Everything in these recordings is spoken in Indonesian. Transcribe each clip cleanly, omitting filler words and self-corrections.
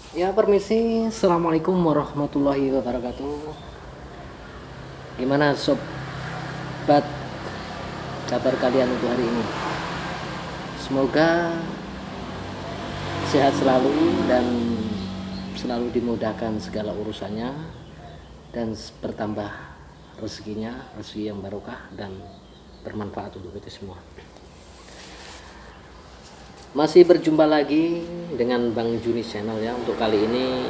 Ya, permisi. Assalamualaikum warahmatullahi wabarakatuh. Gimana sobat, kabar kalian untuk hari ini? Semoga sehat selalu dan selalu dimudahkan segala urusannya dan bertambah rezekinya, rezeki yang barokah dan bermanfaat untuk kita semua. Masih berjumpa lagi dengan Bang Juni Channel ya. Untuk kali ini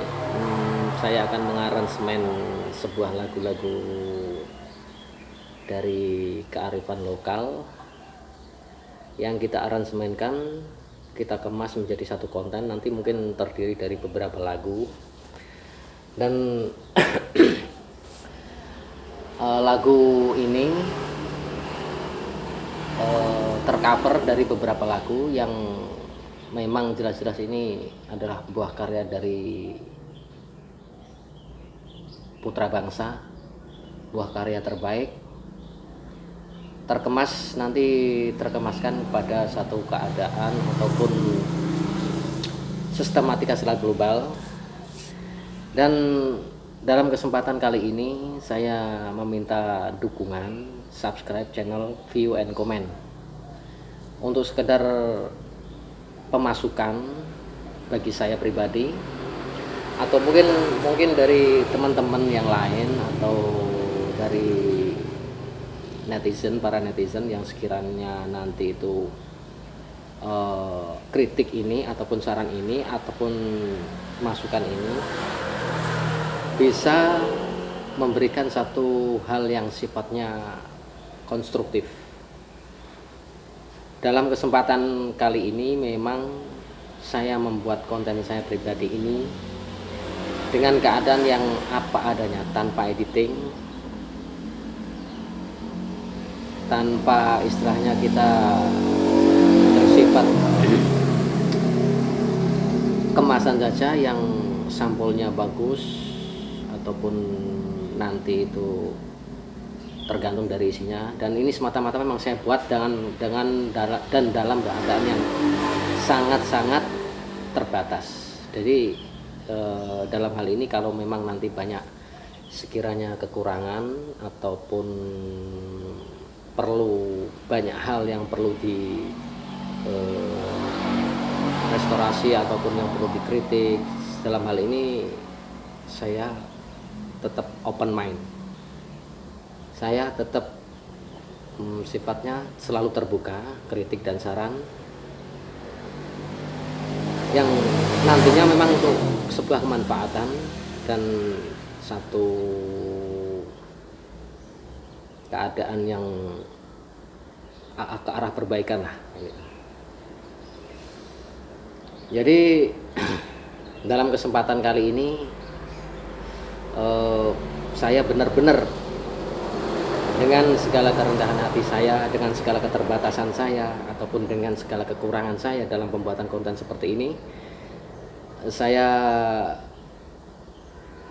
saya akan mengaransemen sebuah lagu-lagu dari kearifan lokal yang kita aransemenkan, kita kemas menjadi satu konten. Nanti mungkin terdiri dari beberapa lagu dan lagu ini tercover dari beberapa lagu yang memang jelas-jelas ini adalah buah karya dari putra bangsa, buah karya terbaik, terkemaskan pada satu keadaan ataupun sistematika skala global. Dan dalam kesempatan kali ini saya meminta dukungan, subscribe channel, view and comment untuk sekedar pemasukan bagi saya pribadi, atau mungkin dari teman-teman yang lain atau dari para netizen yang sekiranya nanti itu kritik ini ataupun saran ini ataupun masukan ini bisa memberikan satu hal yang sifatnya konstruktif. Dalam kesempatan kali ini memang saya membuat konten saya pribadi ini dengan keadaan yang apa adanya, tanpa editing, tanpa istilahnya kita bersifat kemasan saja yang sampulnya bagus ataupun nanti itu tergantung dari isinya. Dan ini semata-mata memang saya buat dalam keadaan yang sangat-sangat terbatas. Jadi dalam hal ini kalau memang nanti banyak sekiranya kekurangan ataupun perlu banyak hal yang perlu di restorasi ataupun yang perlu dikritik, dalam hal ini saya tetap open mind. Saya tetap sifatnya selalu terbuka kritik dan saran yang nantinya memang untuk sebuah kemanfaatan dan satu keadaan yang ke arah perbaikan lah. Jadi dalam kesempatan kali ini saya benar-benar dengan segala kerendahan hati saya, dengan segala keterbatasan saya ataupun dengan segala kekurangan saya dalam pembuatan konten seperti ini, saya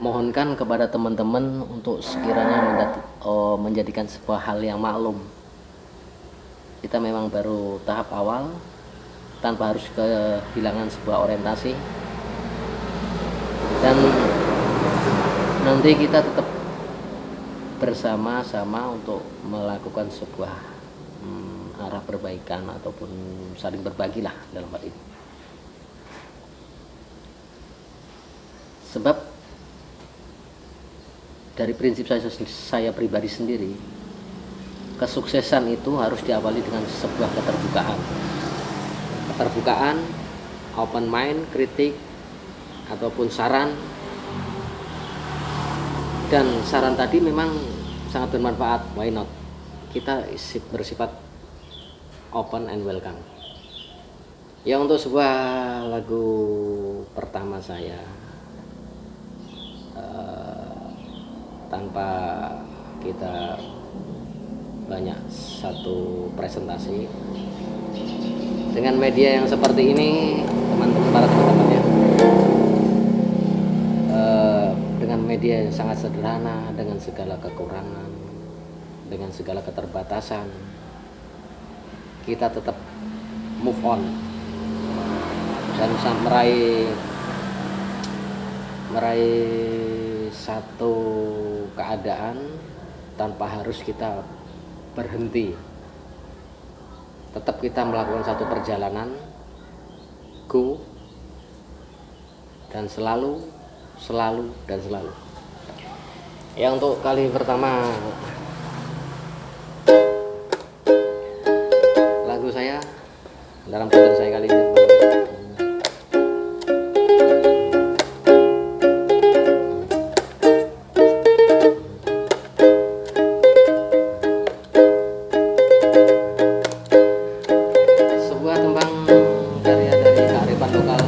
mohonkan kepada teman-teman untuk sekiranya menjadikan sebuah hal yang maklum. Kita memang baru tahap awal, tanpa harus kehilangan sebuah orientasi, dan nanti kita tetap bersama-sama untuk melakukan sebuah arah perbaikan ataupun saling berbagi lah dalam hal ini. Sebab dari prinsip saya pribadi sendiri, kesuksesan itu harus diawali dengan sebuah keterbukaan, open mind, kritik ataupun saran. Dan saran tadi memang sangat bermanfaat, why not? Kita bersifat open and welcome. Ya, untuk sebuah lagu pertama saya, tanpa kita banyak satu presentasi, dengan media yang seperti ini, para teman-teman ya, dengan media yang sangat sederhana, dengan segala kekurangan, dengan segala keterbatasan, kita tetap move on dan meraih meraih satu keadaan tanpa harus kita berhenti. Tetap kita melakukan satu perjalanan, go, dan selalu ya. Untuk kali pertama lagu saya dalam konten saya kali ini, sebuah tembang karya dari kearifan lokal.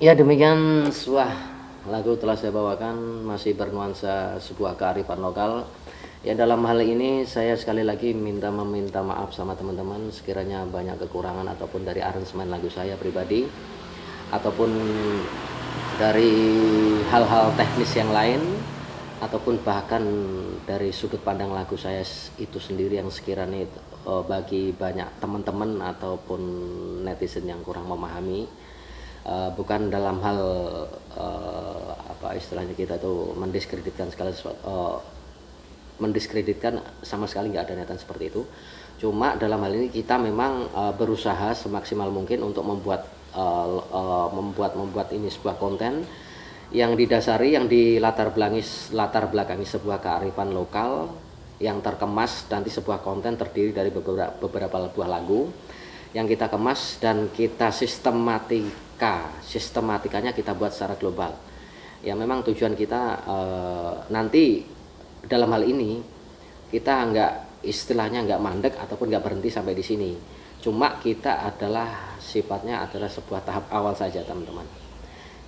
Ya, demikian sebuah lagu telah saya bawakan, masih bernuansa sebuah kearifan lokal. Ya, dalam hal ini saya sekali lagi meminta maaf sama teman-teman sekiranya banyak kekurangan ataupun dari aransemen lagu saya pribadi ataupun dari hal-hal teknis yang lain ataupun bahkan dari sudut pandang lagu saya itu sendiri yang sekiranya bagi banyak teman-teman ataupun netizen yang kurang memahami. Bukan dalam hal apa istilahnya kita tuh mendiskreditkan segala sesuatu, mendiskreditkan, sama sekali nggak ada niatan seperti itu. Cuma dalam hal ini kita memang berusaha semaksimal mungkin untuk membuat ini sebuah konten yang didasari, yang latar belakangi sebuah kearifan lokal yang terkemas. Nanti sebuah konten terdiri dari beberapa buah lagu yang kita kemas dan kita sistematikanya kita buat secara global. Ya, memang tujuan kita nanti dalam hal ini kita istilahnya nggak mandek ataupun nggak berhenti sampai di sini. Cuma kita sifatnya adalah sebuah tahap awal saja, teman-teman.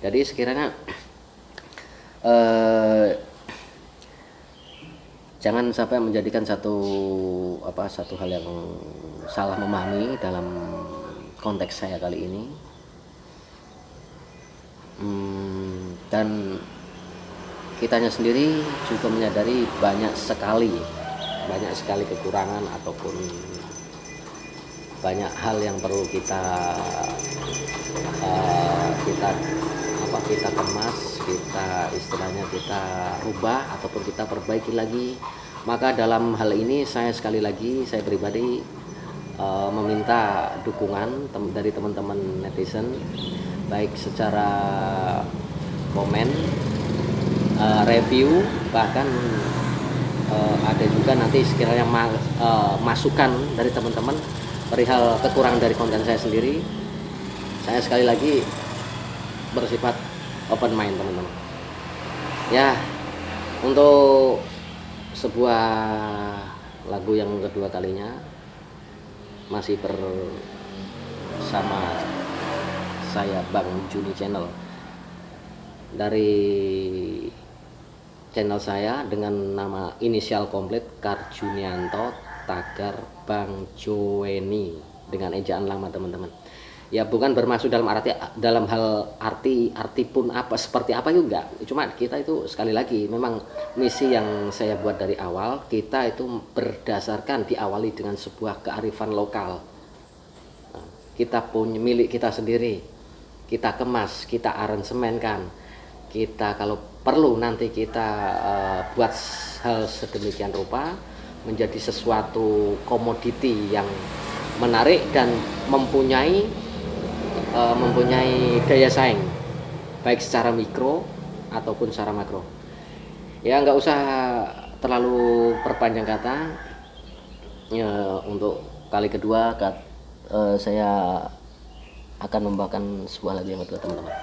Jadi sekiranya jangan sampai menjadikan satu hal yang salah memahami dalam konteks saya kali ini. Dan kitanya sendiri juga menyadari banyak sekali kekurangan ataupun banyak hal yang perlu kita kemas, kita rubah ataupun kita perbaiki lagi. Maka dalam hal ini saya pribadi meminta dukungan dari teman-teman netizen, baik secara komen, review, bahkan ada juga nanti sekiranya masukan dari teman-teman perihal kekurangan dari konten saya sendiri. Saya sekali lagi bersifat open mind, teman-teman. Ya, untuk sebuah lagu yang kedua kalinya masih bersama saya, Bang Juni Channel, dari channel saya dengan nama inisial komplit Karjunianto Tagar Bang Joeni dengan ejaan lama, teman-teman. Ya, bukan bermaksud dalam hal arti pun seperti apa juga. Cuma kita itu sekali lagi memang misi yang saya buat dari awal, kita itu berdasarkan diawali dengan sebuah kearifan lokal. Kita punya milik kita sendiri, kita kemas, kita aransemenkan, kita kalau perlu nanti kita buat hal sedemikian rupa menjadi sesuatu komoditi yang menarik dan mempunyai daya saing baik secara mikro ataupun secara makro. Ya, nggak usah terlalu perpanjang kata. Ya, untuk kali kedua saya akan membawakan sebuah lagu yang kedua, teman-teman.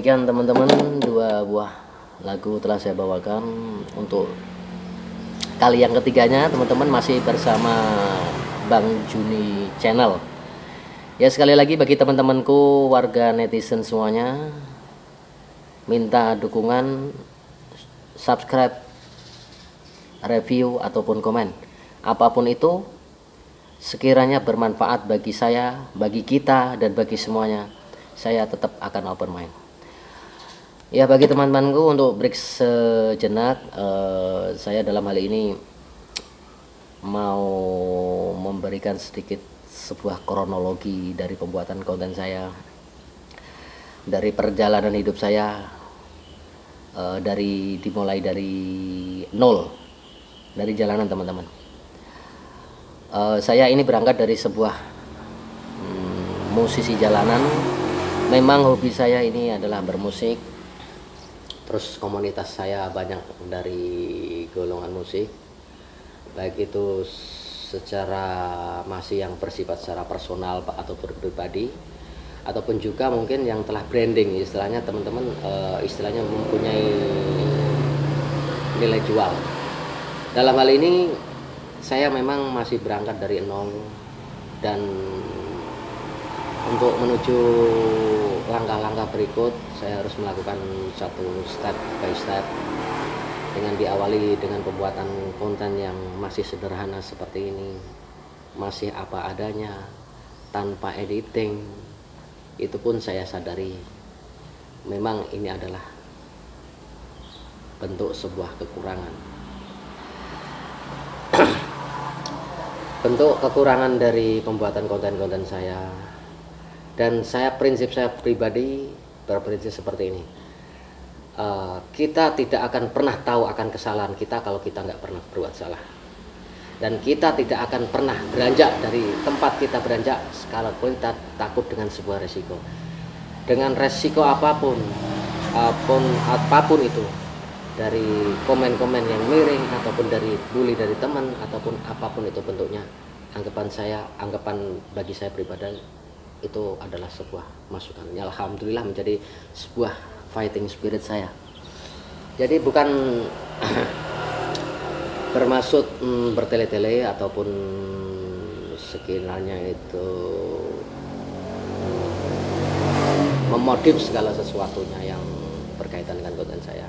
demikian teman-teman, dua buah lagu telah saya bawakan. Untuk kali yang ketiganya teman-teman masih bersama Bang Juni Channel. Ya, sekali lagi bagi teman-temanku warga netizen semuanya, minta dukungan, subscribe, review ataupun komen. Apapun itu sekiranya bermanfaat bagi saya, bagi kita, dan bagi semuanya, saya tetap akan open mind. Ya, bagi teman-temanku, untuk break sejenak, saya dalam hal ini mau memberikan sedikit sebuah kronologi dari pembuatan konten saya, dari perjalanan hidup saya, dimulai dari nol, dari jalanan teman-teman. Saya ini berangkat dari sebuah musisi jalanan. Memang hobi saya ini adalah bermusik. Terus komunitas saya banyak dari golongan musik, baik itu secara masih yang bersifat secara personal atau pribadi, ataupun juga mungkin yang telah branding, istilahnya teman-teman, istilahnya mempunyai nilai jual. Dalam hal ini saya memang masih berangkat dari nol, dan untuk menuju langkah-langkah berikut saya harus melakukan satu step by step, dengan diawali dengan pembuatan konten yang masih sederhana seperti ini, masih apa adanya, tanpa editing. Itu pun saya sadari memang ini adalah bentuk sebuah kekurangan. Bentuk kekurangan dari pembuatan konten-konten saya. Dan prinsip saya pribadi berprinsip seperti ini. Kita tidak akan pernah tahu akan kesalahan kita kalau kita nggak pernah berbuat salah. Dan kita tidak akan pernah beranjak dari tempat kita beranjak kalau kita takut dengan sebuah resiko. Dengan resiko apapun itu, dari komen-komen yang miring, ataupun dari bully dari teman, ataupun apapun itu bentuknya, anggapan bagi saya pribadi itu adalah sebuah masukan. Ya, alhamdulillah menjadi sebuah fighting spirit saya. Jadi bukan bermaksud bertele-tele ataupun sekiranya itu memodif segala sesuatunya yang berkaitan dengan konten saya.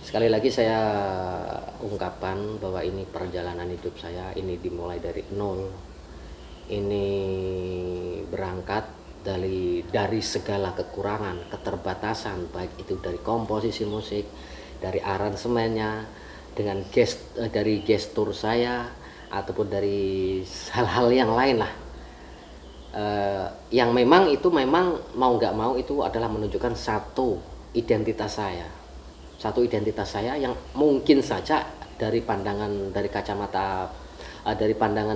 Sekali lagi saya ungkapkan bahwa ini perjalanan hidup saya, ini dimulai dari nol. Ini berangkat dari segala kekurangan, keterbatasan, baik itu dari komposisi musik, dari aransemennya, dari gestur saya, ataupun dari hal-hal yang lain lah. Yang memang mau nggak mau itu adalah menunjukkan satu identitas saya yang mungkin saja dari pandangan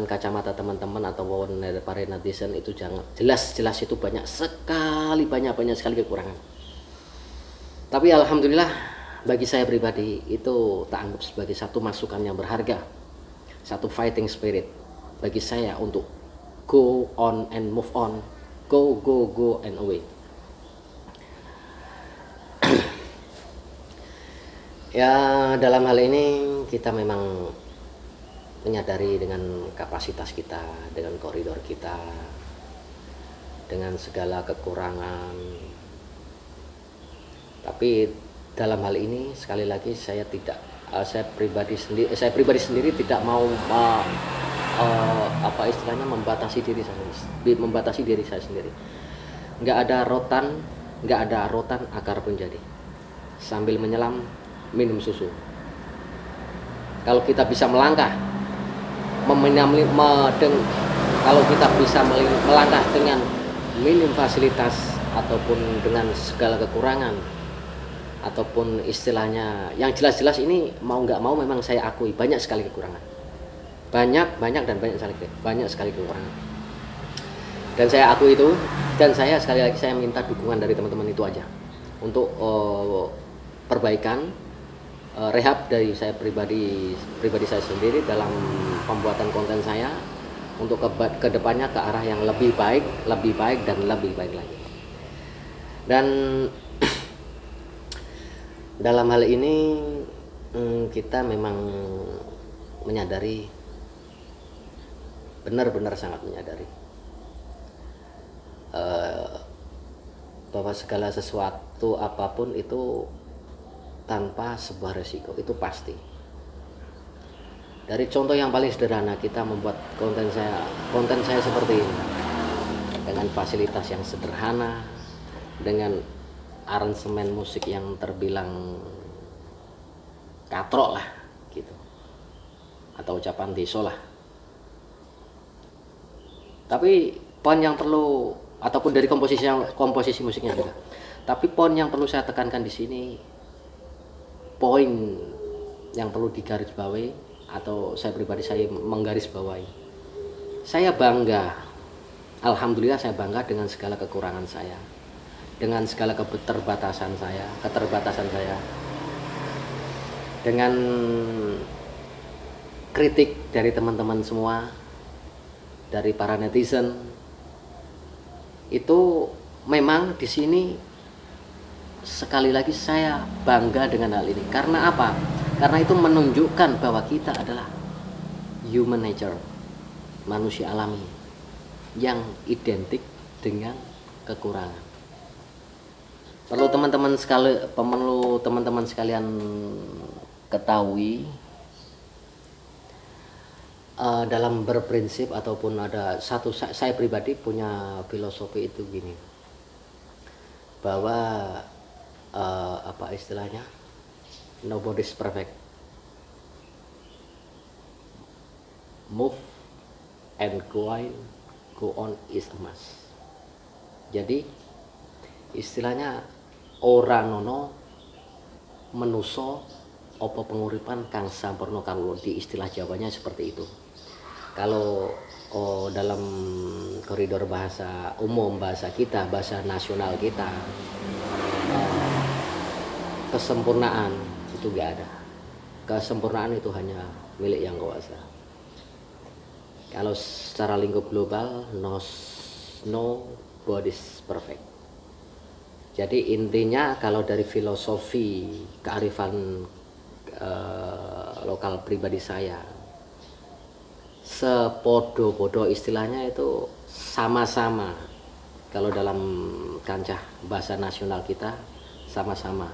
kacamata teman-teman atau dari para netizen itu jelas itu banyak sekali kekurangan. Tapi alhamdulillah bagi saya pribadi itu tak anggap sebagai satu masukan yang berharga, satu fighting spirit bagi saya untuk go on and move on, go and away. Ya, dalam hal ini kita memang menyadari dengan kapasitas kita, dengan koridor kita, dengan segala kekurangan. Tapi dalam hal ini sekali lagi saya pribadi sendiri tidak mau membatasi diri saya sendiri. Nggak ada rotan akar pun jadi. Sambil menyelam minum susu. Kalau kita bisa melangkah melangkah dengan minim fasilitas ataupun dengan segala kekurangan, ataupun istilahnya yang jelas-jelas ini mau nggak mau memang saya akui banyak sekali kekurangan, banyak sekali kekurangan, dan saya akui itu. Dan sekali lagi saya minta dukungan dari teman-teman itu aja untuk perbaikan, rehab dari saya pribadi saya sendiri dalam pembuatan konten saya, untuk kedepannya ke arah yang lebih baik dan lebih baik lagi. Dan Dalam hal ini kita memang menyadari, benar-benar sangat menyadari bahwa segala sesuatu apapun itu tanpa sebuah resiko, itu pasti. Dari contoh yang paling sederhana, kita membuat konten saya seperti ini dengan fasilitas yang sederhana, dengan aransemen musik yang terbilang katrok lah gitu, atau ucapan deso lah. Tapi poin yang perlu, ataupun dari komposisi musiknya juga, tapi poin yang perlu saya tekankan di sini, poin yang perlu digarisbawahi, atau saya pribadi saya menggarisbawahi, saya bangga, alhamdulillah saya bangga dengan segala kekurangan saya, dengan segala keterbatasan saya, dengan kritik dari teman-teman semua, dari para netizen. Itu memang di sini sekali lagi saya bangga dengan hal ini. Karena apa? Karena itu menunjukkan bahwa kita adalah human nature, manusia alami yang identik dengan kekurangan. Perlu teman-teman sekalian ketahui, dalam berprinsip ataupun ada satu, saya pribadi punya filosofi itu gini, bahwa apa istilahnya, nobody's perfect, move and go on is a must. Jadi istilahnya ora nono menuso opo penguripan kang sampurna, kalau di istilah Jawanya seperti itu. Kalau dalam koridor bahasa umum, bahasa kita, bahasa nasional kita, kesempurnaan itu gak ada. Kesempurnaan itu hanya milik yang kuasa. Kalau secara lingkup global, no body's perfect. Jadi intinya kalau dari filosofi kearifan lokal pribadi saya, sepodo-podo istilahnya itu sama-sama. Kalau dalam kancah bahasa nasional kita sama-sama.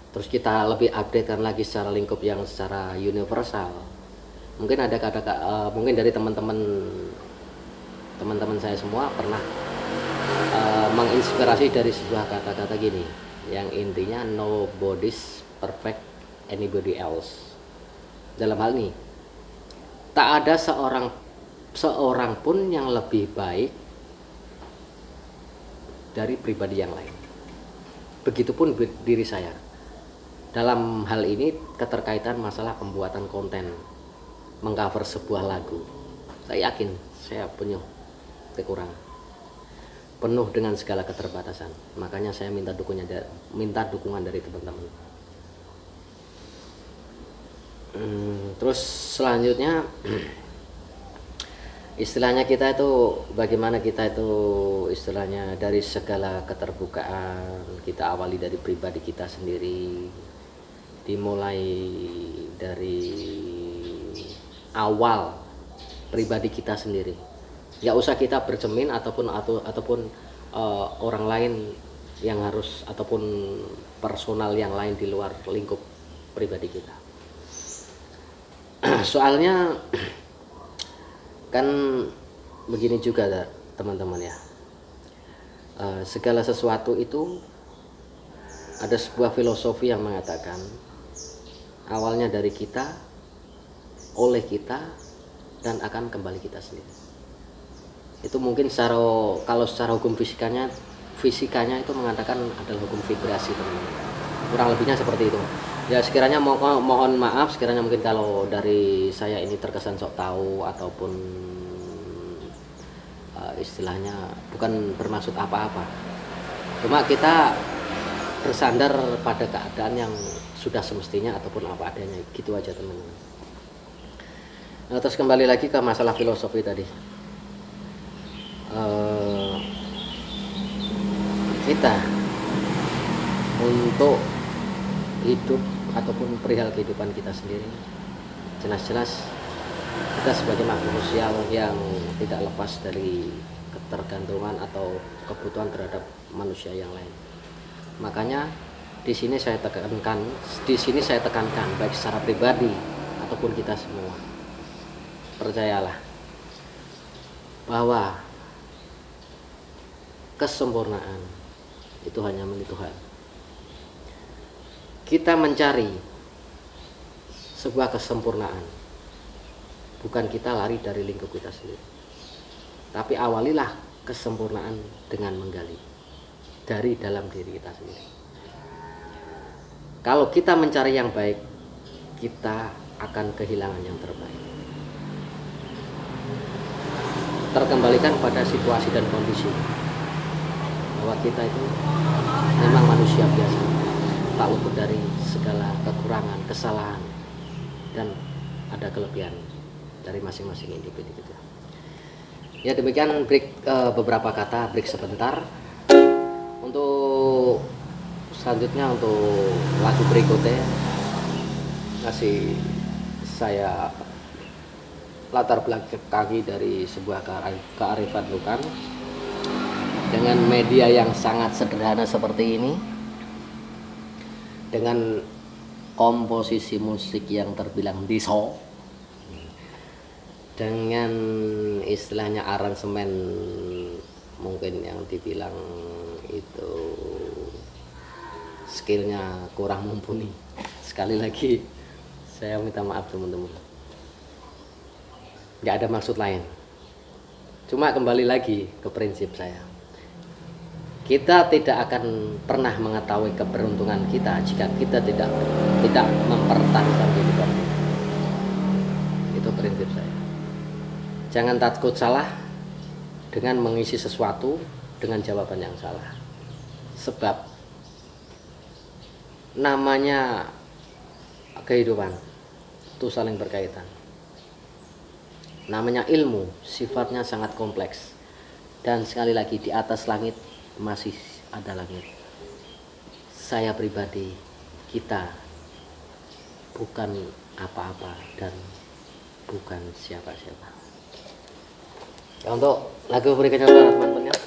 Terus kita lebih updatekan lagi secara lingkup yang secara universal. Mungkin ada mungkin dari teman-teman saya semua pernah menginspirasi dari sebuah kata-kata gini, yang intinya nobody's perfect anybody else. Dalam hal ini tak ada seorang pun yang lebih baik dari pribadi yang lain. Begitupun diri saya. Dalam hal ini keterkaitan masalah pembuatan konten, mengcover sebuah lagu, saya yakin saya penuh kekurangan, penuh dengan segala keterbatasan. Makanya saya minta dukungan dari teman-teman. Terus selanjutnya istilahnya kita itu bagaimana, kita itu istilahnya dari segala keterbukaan kita awali dari pribadi kita sendiri, dimulai dari awal pribadi kita sendiri. Nggak usah kita bercermin ataupun orang lain yang harus, ataupun personal yang lain di luar lingkup pribadi kita. Soalnya kan begini juga teman-teman ya, segala sesuatu itu ada sebuah filosofi yang mengatakan awalnya dari kita, oleh kita, dan akan kembali kita sendiri. Itu mungkin kalau secara hukum fisikanya itu mengatakan adalah hukum vibrasi, teman-teman. Kurang lebihnya seperti itu. Ya sekiranya mohon maaf sekiranya mungkin kalau dari saya ini terkesan sok tahu ataupun istilahnya bukan bermaksud apa-apa. Cuma kita bersandar pada keadaan yang sudah semestinya ataupun apa adanya, gitu aja teman-teman. Nah, terus kembali lagi ke masalah filosofi tadi. Kita untuk hidup ataupun perihal kehidupan kita sendiri, jelas-jelas kita sebagai makhluk sosial yang tidak lepas dari ketergantungan atau kebutuhan terhadap manusia yang lain. Makanya di sini saya tekankan baik secara pribadi ataupun kita semua, percayalah bahwa kesempurnaan itu hanya milik Tuhan. Kita mencari sebuah kesempurnaan, bukan kita lari dari lingkup kita sendiri, tapi awalilah kesempurnaan dengan menggali dari dalam diri kita sendiri. Kalau kita mencari yang baik, kita akan kehilangan yang terbaik. Terkembalikan pada situasi dan kondisi, bahwa kita itu memang manusia biasa, tak luput dari segala kekurangan, kesalahan, dan ada kelebihan dari masing-masing individu kita. Ya, demikian beberapa kata break sebentar. Untuk selanjutnya, untuk lagu berikutnya masih saya latar belakangi dari sebuah kearifan lokal dengan media yang sangat sederhana seperti ini, dengan komposisi musik yang terbilang diso, dengan istilahnya aransemen mungkin yang dibilang itu skillnya kurang mumpuni. Sekali lagi saya minta maaf teman-teman, nggak ada maksud lain, cuma kembali lagi ke prinsip saya. Kita tidak akan pernah mengetahui keberuntungan kita jika kita tidak mempertahankan kehidupan kita. Itu prinsip saya. Jangan takut salah dengan mengisi sesuatu dengan jawaban yang salah. Sebab namanya kehidupan itu saling berkaitan. Namanya ilmu sifatnya sangat kompleks. Dan sekali lagi, di atas langit masih ada langit. Saya pribadi, kita bukan apa-apa dan bukan siapa-siapa. Ya, untuk lagu berikutnya teman-teman ya.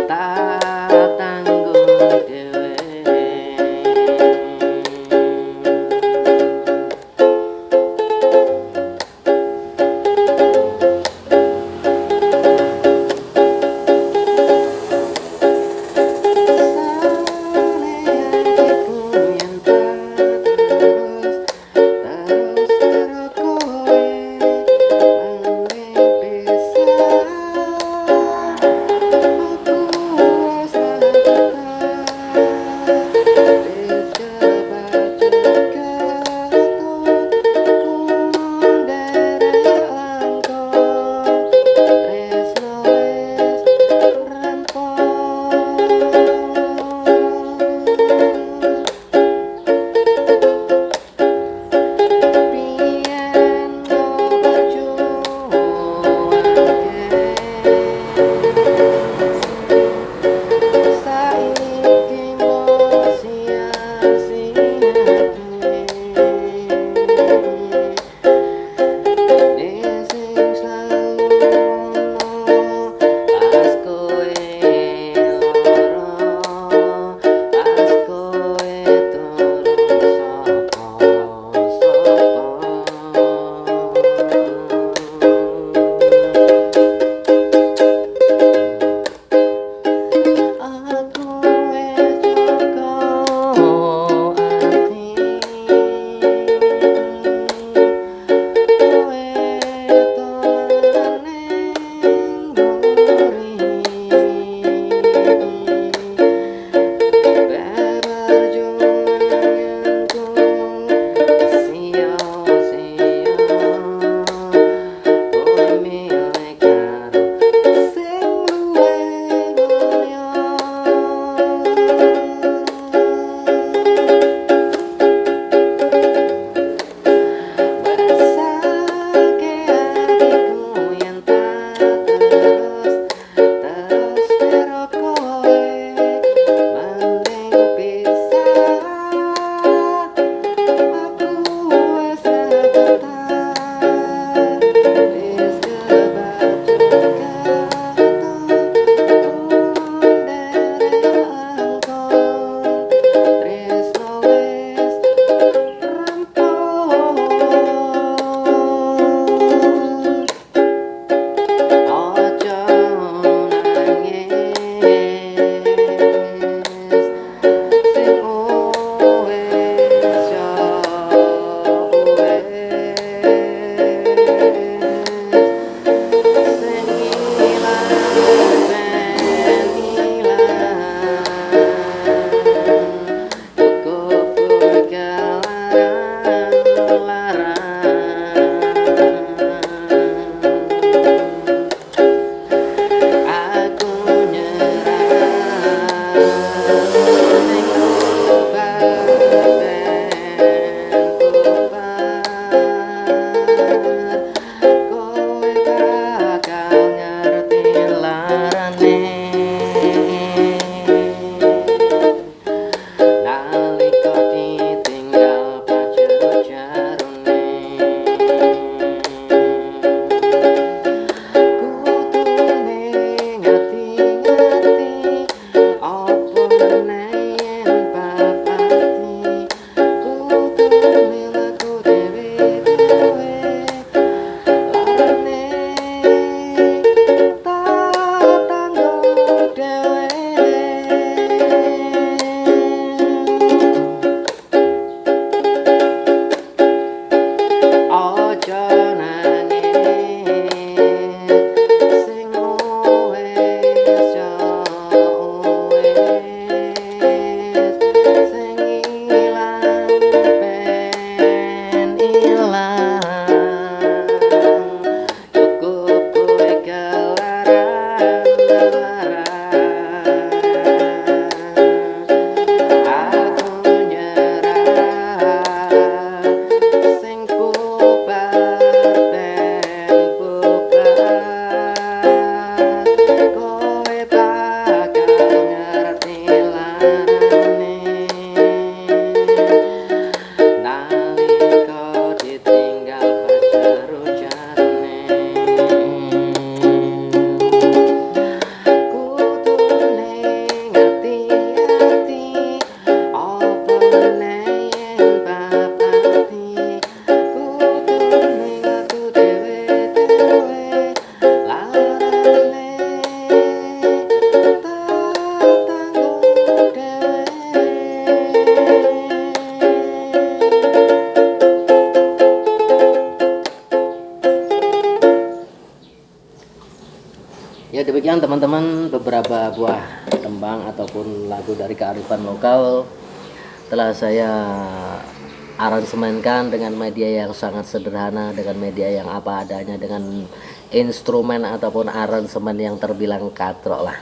tak tanggung dhewe. demikian teman-teman, beberapa buah tembang ataupun lagu dari kearifan lokal telah saya aransemenkan dengan media yang sangat sederhana, dengan media yang apa adanya, dengan instrumen ataupun aransemen yang terbilang katrok lah.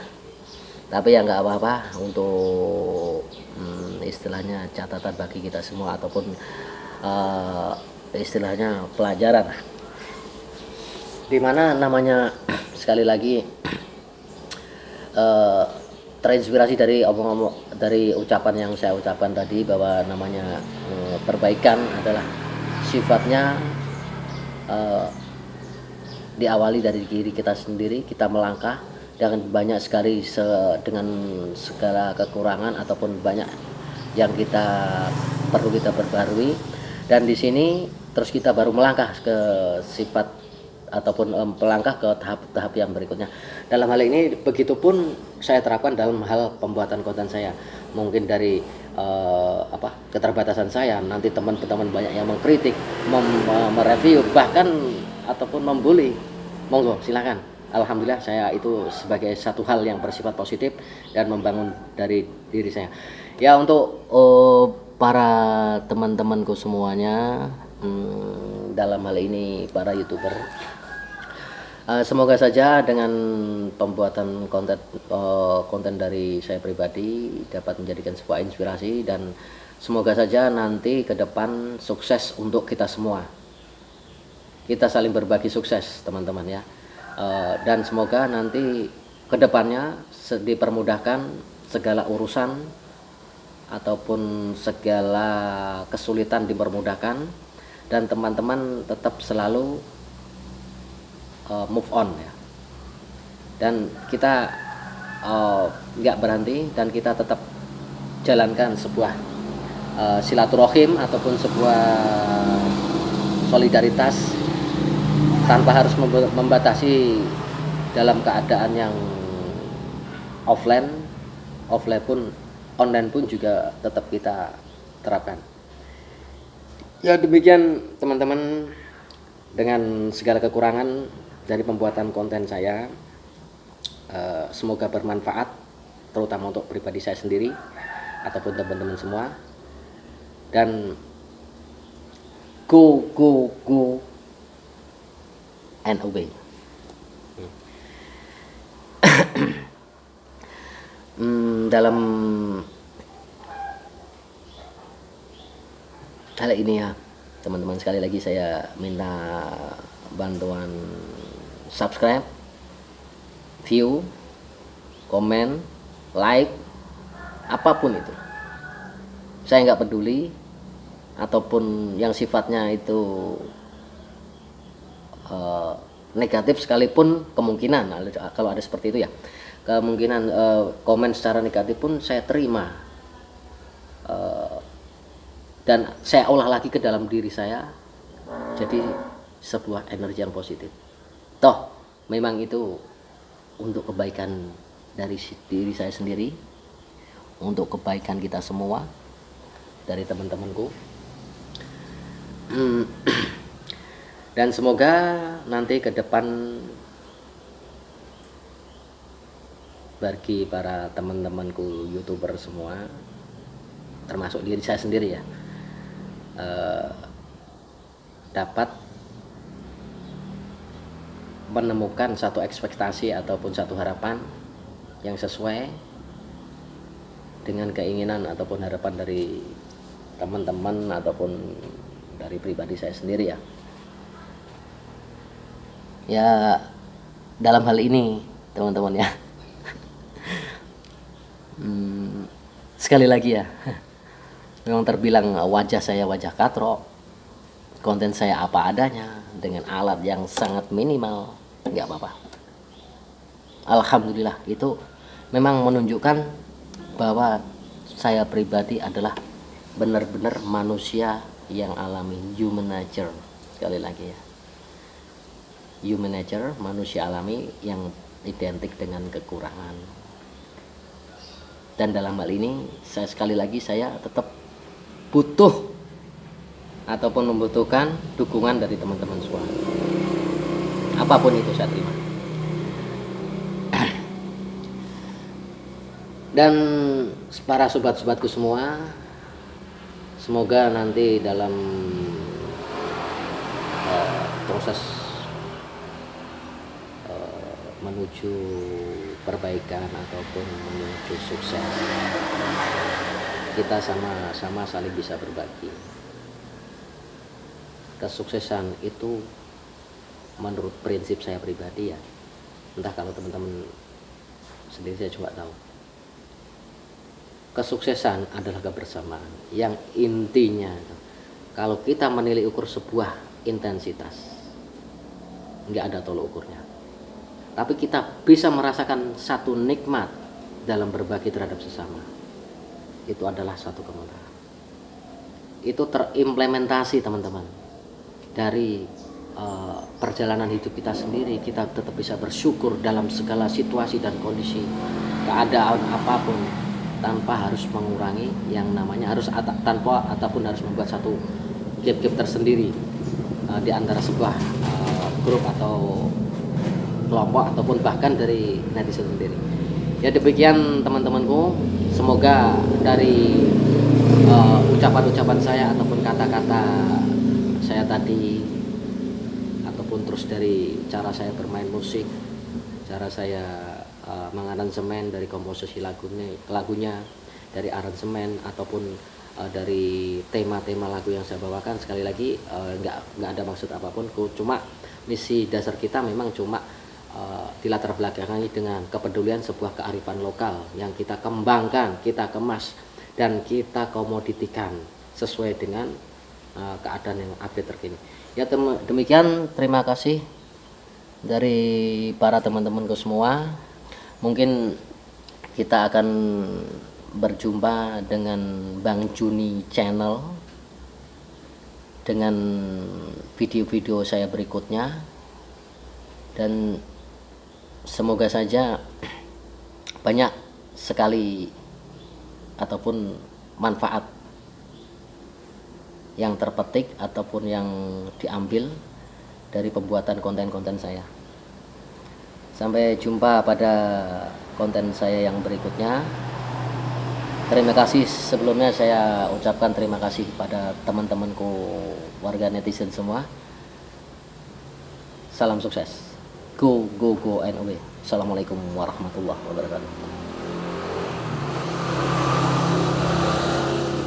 Tapi ya nggak apa-apa, untuk istilahnya catatan bagi kita semua ataupun istilahnya pelajaran, dimana namanya sekali lagi terinspirasi dari omong-omong, dari ucapan yang saya ucapkan tadi, bahwa namanya perbaikan adalah sifatnya diawali dari diri kita sendiri. Kita melangkah dengan banyak sekali dengan segala kekurangan ataupun banyak yang perlu kita perbarui, dan di sini terus kita baru melangkah ke sifat ataupun melangkah ke tahap-tahap yang berikutnya. Dalam hal ini begitupun saya terapkan dalam hal pembuatan konten saya. Mungkin dari keterbatasan saya, nanti teman-teman banyak yang mengkritik, mereview, bahkan ataupun membuli, monggo silakan. Alhamdulillah saya itu sebagai satu hal yang bersifat positif dan membangun dari diri saya. Ya, untuk para teman-temanku semuanya, dalam hal ini para YouTuber, semoga saja dengan pembuatan konten dari saya pribadi dapat menjadikan sebuah inspirasi, dan semoga saja nanti ke depan sukses untuk kita semua. Kita saling berbagi sukses teman-teman ya. Dan semoga nanti ke depannya dipermudahkan segala urusan ataupun segala kesulitan dipermudahkan, dan teman-teman tetap selalu move on ya, dan kita nggak berhenti, dan kita tetap jalankan sebuah silaturahim ataupun sebuah solidaritas tanpa harus membatasi dalam keadaan yang offline pun, online pun juga tetap kita terapkan. Ya, demikian teman-teman, dengan segala kekurangan dari pembuatan konten saya, semoga bermanfaat terutama untuk pribadi saya sendiri ataupun teman-teman semua, dan go and obey. Dalam hal ini ya teman-teman, sekali lagi saya minta bantuan subscribe, view, komen, like, apapun itu. Saya nggak peduli, ataupun yang sifatnya itu negatif sekalipun, kemungkinan kalau ada seperti itu ya, kemungkinan komen secara negatif pun saya terima, dan saya olah lagi ke dalam diri saya jadi sebuah energi yang positif. Toh memang itu untuk kebaikan dari diri saya sendiri, untuk kebaikan kita semua, dari teman-temanku. Dan semoga nanti ke depan bagi para teman-temanku YouTuber semua, termasuk diri saya sendiri ya, dapat menemukan satu ekspektasi ataupun satu harapan yang sesuai dengan keinginan ataupun harapan dari teman-teman ataupun dari pribadi saya sendiri ya. Ya, dalam hal ini teman-teman ya, sekali lagi ya, memang terbilang wajah saya wajah katrok, konten saya apa adanya dengan alat yang sangat minimal, nggak apa-apa. Alhamdulillah, itu memang menunjukkan bahwa saya pribadi adalah benar-benar manusia yang alami, human nature. Sekali lagi ya, human nature, manusia alami yang identik dengan kekurangan. Dan dalam hal ini saya sekali lagi, saya tetap butuh ataupun membutuhkan dukungan dari teman-teman semua. Apapun itu saya terima. Dan para sobat-sobatku semua, semoga nanti dalam proses menuju perbaikan ataupun menuju sukses, kita sama-sama saling bisa berbagi. Kesuksesan itu menurut prinsip saya pribadi ya, entah kalau teman-teman sendiri saya juga tahu, kesuksesan adalah kebersamaan yang intinya kalau kita menilai ukur sebuah intensitas nggak ada tolok ukurnya, tapi kita bisa merasakan satu nikmat dalam berbagi terhadap sesama, itu adalah satu kemenangan. Itu terimplementasi teman-teman dari perjalanan hidup kita sendiri. Kita tetap bisa bersyukur dalam segala situasi dan kondisi keadaan apapun, tanpa harus mengurangi yang namanya tanpa ataupun harus membuat satu gap tersendiri di antara sebuah grup atau kelompok ataupun bahkan dari netizen sendiri. Ya demikian teman-temanku, semoga dari ucapan-ucapan saya ataupun kata-kata saya tadi, ataupun terus dari cara saya bermain musik, cara saya mengaransemen dari komposisi lagunya, dari aransemen ataupun dari tema-tema lagu yang saya bawakan, sekali lagi nggak ada maksud apapun, cuma misi dasar kita memang cuma dilatar belakangi dengan kepedulian sebuah kearifan lokal yang kita kembangkan, kita kemas, dan kita komoditikan sesuai dengan keadaan yang update terkini. Ya demikian, terima kasih dari para teman-temanku semua. Mungkin kita akan berjumpa dengan Bang Juni Channel dengan video-video saya berikutnya, dan semoga saja banyak sekali ataupun manfaat yang terpetik ataupun yang diambil dari pembuatan konten-konten saya. Sampai jumpa pada konten saya yang berikutnya. Terima kasih sebelumnya, saya ucapkan terima kasih pada teman-temanku warga netizen semua. Salam sukses. Go go go and away. Assalamualaikum warahmatullahi wabarakatuh.